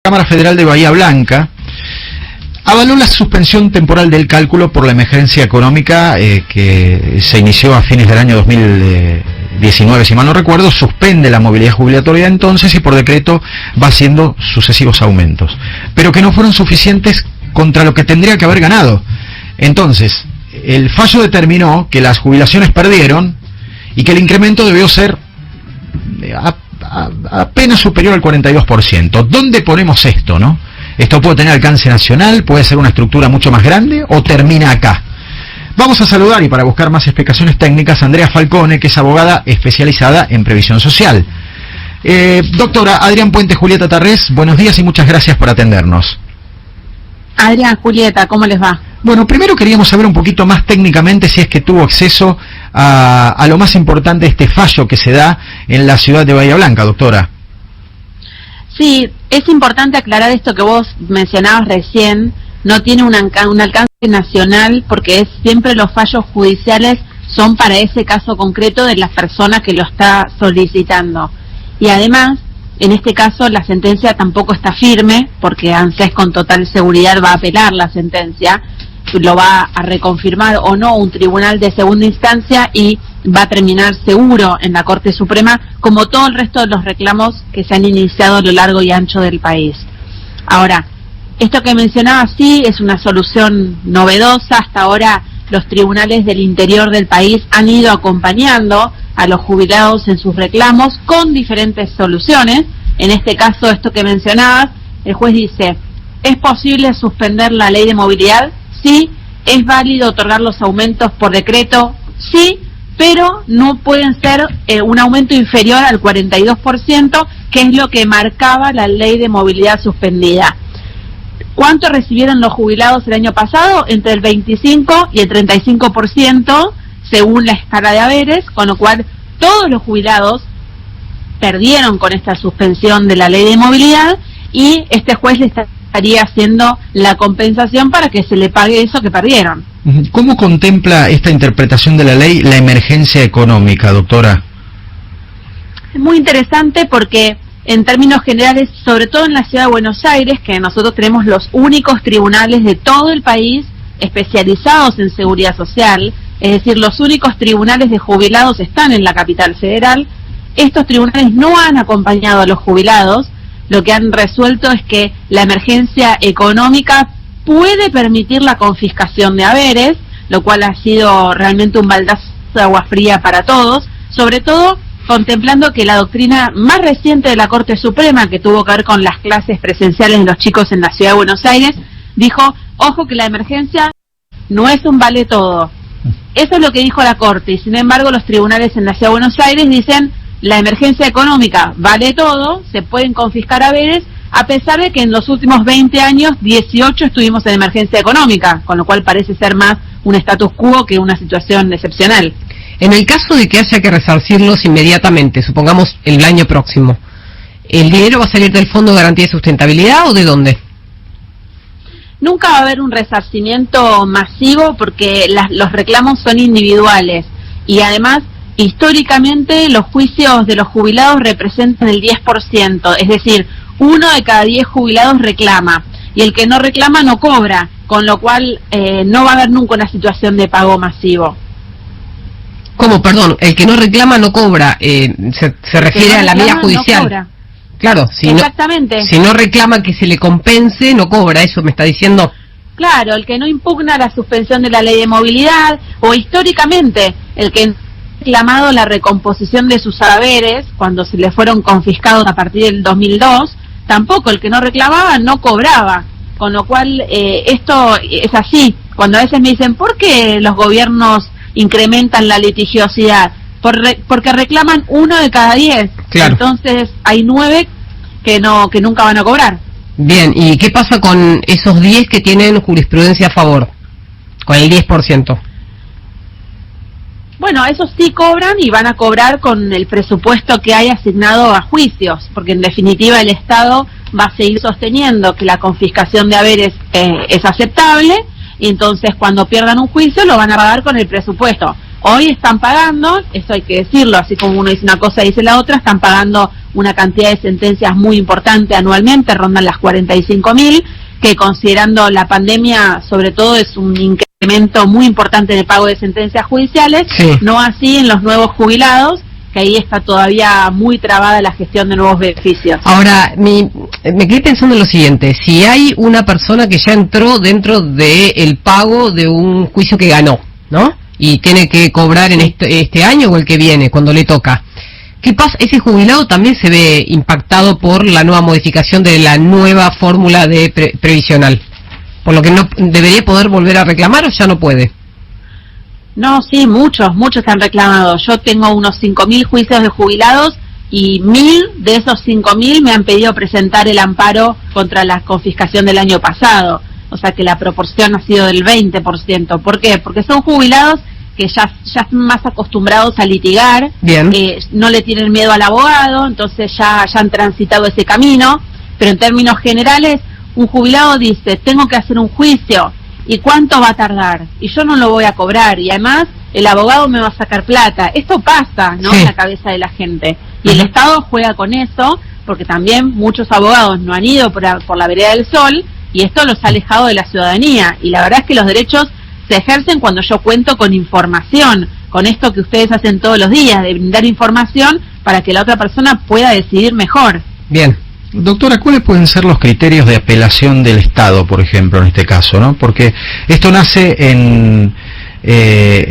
Cámara Federal de Bahía Blanca avaló la suspensión temporal del cálculo por la emergencia económica que se inició a fines del año 2019, si mal no recuerdo. Suspende la movilidad jubilatoria entonces y por decreto va haciendo sucesivos aumentos, pero que no fueron suficientes contra lo que tendría que haber ganado. Entonces, el fallo determinó que las jubilaciones perdieron y que el incremento debió ser apenas superior al 42%. ¿Dónde ponemos esto, no? ¿Esto puede tener alcance nacional? ¿Puede ser una estructura mucho más grande? ¿O termina acá? Vamos a saludar, y para buscar más explicaciones técnicas, a Andrea Falcone, que es abogada especializada en previsión social. Doctora Adrián Puente, Julieta Tarrés, buenos días y muchas gracias por atendernos. Adrián, Julieta, ¿cómo les va? Bueno, primero queríamos saber un poquito más técnicamente si es que tuvo acceso a lo más importante de este fallo que se da en la ciudad de Bahía Blanca, doctora. Sí, es importante aclarar esto que vos mencionabas recién. No tiene un alcance nacional porque siempre los fallos judiciales son para ese caso concreto de la persona que lo está solicitando. Y además, en este caso la sentencia tampoco está firme porque ANSES con total seguridad va a apelar la sentencia, lo va a reconfirmar o no un tribunal de segunda instancia y va a terminar seguro en la Corte Suprema, como todo el resto de los reclamos que se han iniciado a lo largo y ancho del país. Ahora, esto que mencionaba sí es una solución novedosa. Hasta ahora los tribunales del interior del país han ido acompañando a los jubilados en sus reclamos con diferentes soluciones. En este caso, esto que mencionabas, el juez dice, ¿es posible suspender la ley de movilidad? Sí. ¿Es válido otorgar los aumentos por decreto? Sí, pero no pueden ser un aumento inferior al 42%, que es lo que marcaba la ley de movilidad suspendida. ¿Cuánto recibieron los jubilados el año pasado? Entre el 25 y el 35%, según la escala de haberes, con lo cual todos los jubilados perdieron con esta suspensión de la ley de movilidad y este juez le estaría haciendo la compensación para que se le pague eso que perdieron. ¿Cómo contempla esta interpretación de la ley la emergencia económica, doctora? Es muy interesante porque en términos generales, sobre todo en la ciudad de Buenos Aires, que nosotros tenemos los únicos tribunales de todo el país especializados en seguridad social, es decir, los únicos tribunales de jubilados están en la capital federal. Estos tribunales no han acompañado a los jubilados. Lo que han resuelto es que la emergencia económica puede permitir la confiscación de haberes, lo cual ha sido realmente un baldazo de agua fría para todos, sobre todo contemplando que la doctrina más reciente de la Corte Suprema, que tuvo que ver con las clases presenciales de los chicos en la ciudad de Buenos Aires, dijo, ojo que la emergencia no es un vale todo. Eso es lo que dijo la Corte, y sin embargo los tribunales en la ciudad de Buenos Aires dicen, la emergencia económica vale todo, se pueden confiscar haberes, a pesar de que en los últimos 20 años, 18 estuvimos en emergencia económica, con lo cual parece ser más un status quo que una situación excepcional. En el caso de que haya que resarcirlos inmediatamente, supongamos el año próximo, ¿el dinero va a salir del Fondo de Garantía de Sustentabilidad o de dónde? Nunca va a haber un resarcimiento masivo porque los reclamos son individuales y además históricamente los juicios de los jubilados representan el 10%, es decir, 1 de cada 10 jubilados reclama y el que no reclama no cobra, con lo cual no va a haber nunca una situación de pago masivo. ¿Cómo? Perdón, el que no reclama no cobra, se refiere a la vía judicial. No cobra. Claro, exactamente. Si no reclama que se le compense, no cobra, eso me está diciendo. Claro, el que no impugna la suspensión de la ley de movilidad, o históricamente, el que ha reclamado la recomposición de sus haberes, cuando se le fueron confiscados a partir del 2002, tampoco, el que no reclamaba no cobraba. Con lo cual, esto es así. Cuando a veces me dicen, ¿por qué los gobiernos incrementan la litigiosidad? Porque reclaman 1 de cada 10. Claro. Entonces hay 9 que nunca van a cobrar. Bien, ¿y qué pasa con esos 10 que tienen jurisprudencia a favor? Con el 10%. Bueno, esos sí cobran y van a cobrar con el presupuesto que hay asignado a juicios, porque en definitiva el Estado va a seguir sosteniendo que la confiscación de haberes es aceptable, y entonces cuando pierdan un juicio lo van a pagar con el presupuesto. Hoy están pagando, eso hay que decirlo, así como uno dice una cosa y dice la otra, están pagando una cantidad de sentencias muy importante anualmente, rondan las 45.000, que considerando la pandemia, sobre todo, es un incremento muy importante en el pago de sentencias judiciales, sí. No así en los nuevos jubilados, que ahí está todavía muy trabada la gestión de nuevos beneficios. Ahora, me quedé pensando en lo siguiente, si hay una persona que ya entró dentro del pago de un juicio que ganó, ¿no? Y tiene que cobrar en este año o el que viene, cuando le toca. ¿Qué pasa? ¿Ese jubilado también se ve impactado por la nueva modificación de la nueva fórmula de previsional? Por lo que no debería poder volver a reclamar o ya no puede. No, sí, muchos han reclamado. Yo tengo unos 5.000 juicios de jubilados y 1.000 de esos 5.000 me han pedido presentar el amparo contra la confiscación del año pasado. O sea que la proporción ha sido del 20%. ¿Por qué? Porque son jubilados que ya están más acostumbrados a litigar, no le tienen miedo al abogado, entonces ya han transitado ese camino, pero en términos generales, un jubilado dice, tengo que hacer un juicio, ¿y cuánto va a tardar? Y yo no lo voy a cobrar, y además el abogado me va a sacar plata. Esto pasa, ¿no? Sí. En la cabeza de la gente. Y el Estado juega con eso, porque también muchos abogados no han ido por la vereda del sol, y esto los ha alejado de la ciudadanía. Y la verdad es que los derechos se ejercen cuando yo cuento con información, con esto que ustedes hacen todos los días, de brindar información para que la otra persona pueda decidir mejor. Bien. Doctora, ¿cuáles pueden ser los criterios de apelación del Estado, por ejemplo, en este caso, ¿no? Porque esto nace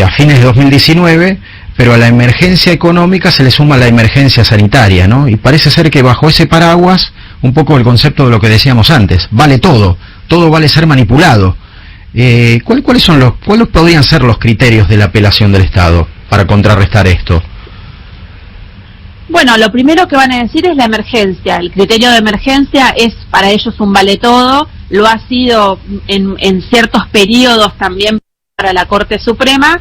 a fines de 2019, pero a la emergencia económica se le suma la emergencia sanitaria, ¿no? Y parece ser que bajo ese paraguas, un poco el concepto de lo que decíamos antes, vale todo vale ser manipulado. ¿Cuáles podrían ser los criterios de la apelación del Estado para contrarrestar esto? Bueno, lo primero que van a decir es la emergencia. El criterio de emergencia es para ellos un vale todo, lo ha sido en ciertos periodos también para la Corte Suprema,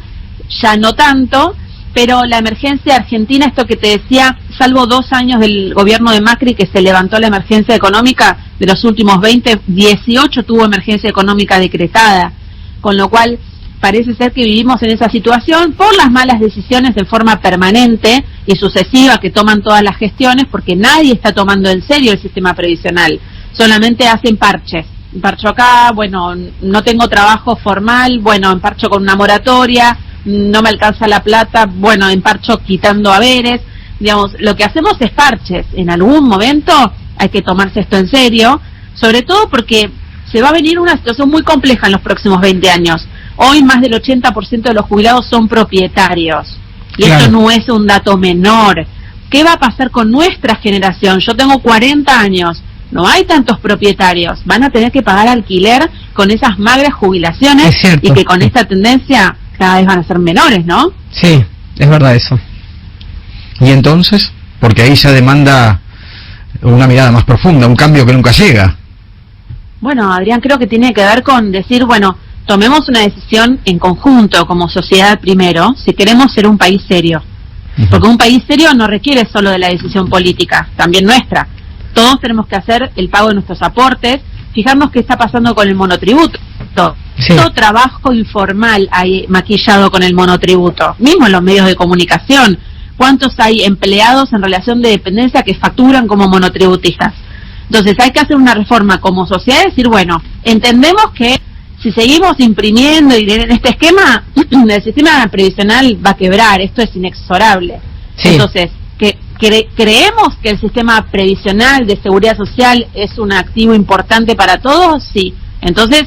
ya no tanto, pero la emergencia argentina, esto que te decía, salvo 2 años del gobierno de Macri que se levantó la emergencia económica, de los últimos 20, 18 tuvo emergencia económica decretada, con lo cual parece ser que vivimos en esa situación por las malas decisiones de forma permanente y sucesiva que toman todas las gestiones, porque nadie está tomando en serio el sistema previsional, solamente hacen parches. Emparcho acá, bueno, no tengo trabajo formal, bueno, emparcho con una moratoria, no me alcanza la plata, bueno, emparcho quitando haberes, digamos, lo que hacemos es parches. En algún momento hay que tomarse esto en serio, sobre todo porque se va a venir una situación muy compleja en los próximos 20 años. Hoy más del 80% de los jubilados son propietarios, y claro, esto no es un dato menor. ¿Qué va a pasar con nuestra generación? Yo tengo 40 años, no hay tantos propietarios, van a tener que pagar alquiler con esas magras jubilaciones, y que con esta tendencia cada vez van a ser menores, ¿no? Sí, es verdad eso. ¿Y entonces? Porque ahí se demanda una mirada más profunda, un cambio que nunca llega. Bueno, Adrián, creo que tiene que ver con decir, bueno, tomemos una decisión en conjunto como sociedad primero, si queremos ser un país serio. Porque un país serio no requiere solo de la decisión política, también nuestra. Todos tenemos que hacer el pago de nuestros aportes, fijarnos qué está pasando con el monotributo. Sí. Todo trabajo informal hay maquillado con el monotributo, mismo en los medios de comunicación. ¿Cuántos hay empleados en relación de dependencia que facturan como monotributistas? Entonces hay que hacer una reforma como sociedad y decir, bueno, entendemos que si seguimos imprimiendo y en este esquema, el sistema previsional va a quebrar, esto es inexorable. Sí. Entonces, ¿creemos que el sistema previsional de seguridad social es un activo importante para todos? Sí. Entonces,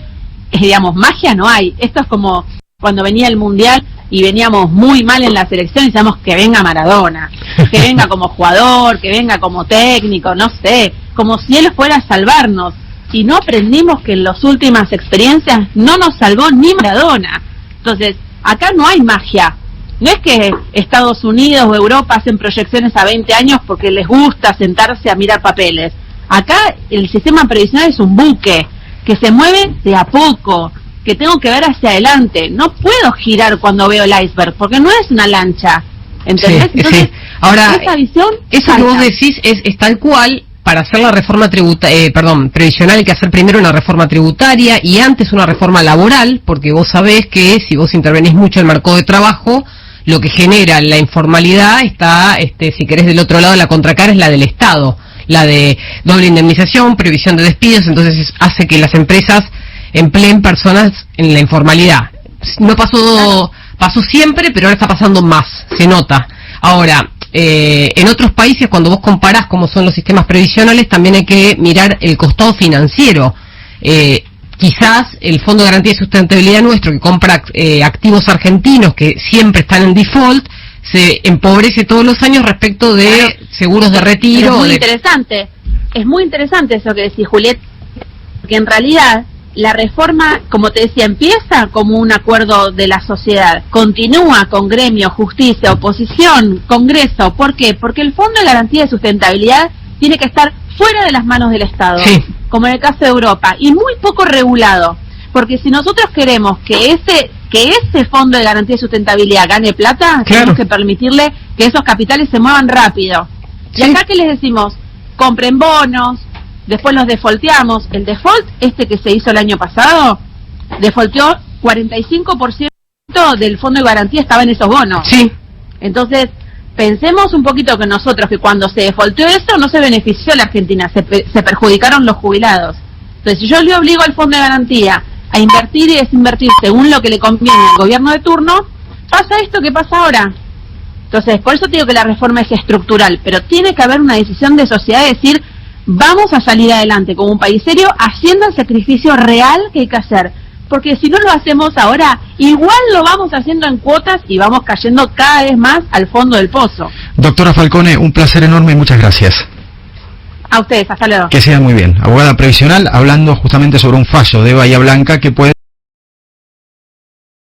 digamos, magia no hay. Esto es como cuando venía el Mundial y veníamos muy mal en la selección y decíamos que venga Maradona, que venga como jugador, que venga como técnico, no sé, como si él fuera a salvarnos. Y no aprendimos que en las últimas experiencias no nos salvó ni Maradona. Entonces, acá no hay magia. No es que Estados Unidos o Europa hacen proyecciones a 20 años porque les gusta sentarse a mirar papeles. Acá el sistema previsional es un buque que se mueve de a poco, que tengo que ver hacia adelante. No puedo girar cuando veo el iceberg, porque no es una lancha. ¿Entendés? Sí, entonces, sí. Ahora, esa visión eso falta. Que vos decís es tal cual. Para hacer la reforma previsional hay que hacer primero una reforma tributaria y antes una reforma laboral, porque vos sabés que si vos intervenís mucho en el mercado de trabajo, lo que genera la informalidad está, si querés, del otro lado, la contracara es la del Estado, la de doble indemnización, previsión de despidos, entonces hace que las empresas empleen personas en la informalidad. No pasó siempre, pero ahora está pasando más, se nota. Ahora, en otros países, cuando vos comparás cómo son los sistemas previsionales, también hay que mirar el costado financiero. Quizás el Fondo de Garantía de Sustentabilidad nuestro, que compra activos argentinos que siempre están en default, se empobrece todos los años respecto de seguros de retiro. Es muy interesante eso que decís, Julieta, porque en realidad la reforma, como te decía, empieza como un acuerdo de la sociedad, continúa con gremio, justicia, oposición, Congreso. ¿Por qué? Porque el Fondo de Garantía de Sustentabilidad tiene que estar fuera de las manos del Estado, sí, como en el caso de Europa, y muy poco regulado, porque si nosotros queremos que ese Fondo de Garantía de Sustentabilidad gane plata, tenemos que permitirle que esos capitales se muevan rápido. Y acá que les decimos, compren bonos, después los defaulteamos. El default, que se hizo el año pasado, defaulteó 45% del Fondo de Garantía estaba en esos bonos. Sí. Entonces, pensemos un poquito que nosotros, que cuando se defaulteó eso, no se benefició la Argentina, se perjudicaron los jubilados. Entonces, si yo le obligo al Fondo de Garantía a invertir y desinvertir según lo que le conviene al gobierno de turno, pasa esto que pasa ahora. Entonces, por eso te digo que la reforma es estructural, pero tiene que haber una decisión de sociedad de decir, vamos a salir adelante como un país serio, haciendo el sacrificio real que hay que hacer. Porque si no lo hacemos ahora, igual lo vamos haciendo en cuotas y vamos cayendo cada vez más al fondo del pozo. Doctora Falcone, un placer enorme y muchas gracias. A ustedes, hasta luego. Que sea muy bien. Abogada previsional, hablando justamente sobre un fallo de Bahía Blanca que puede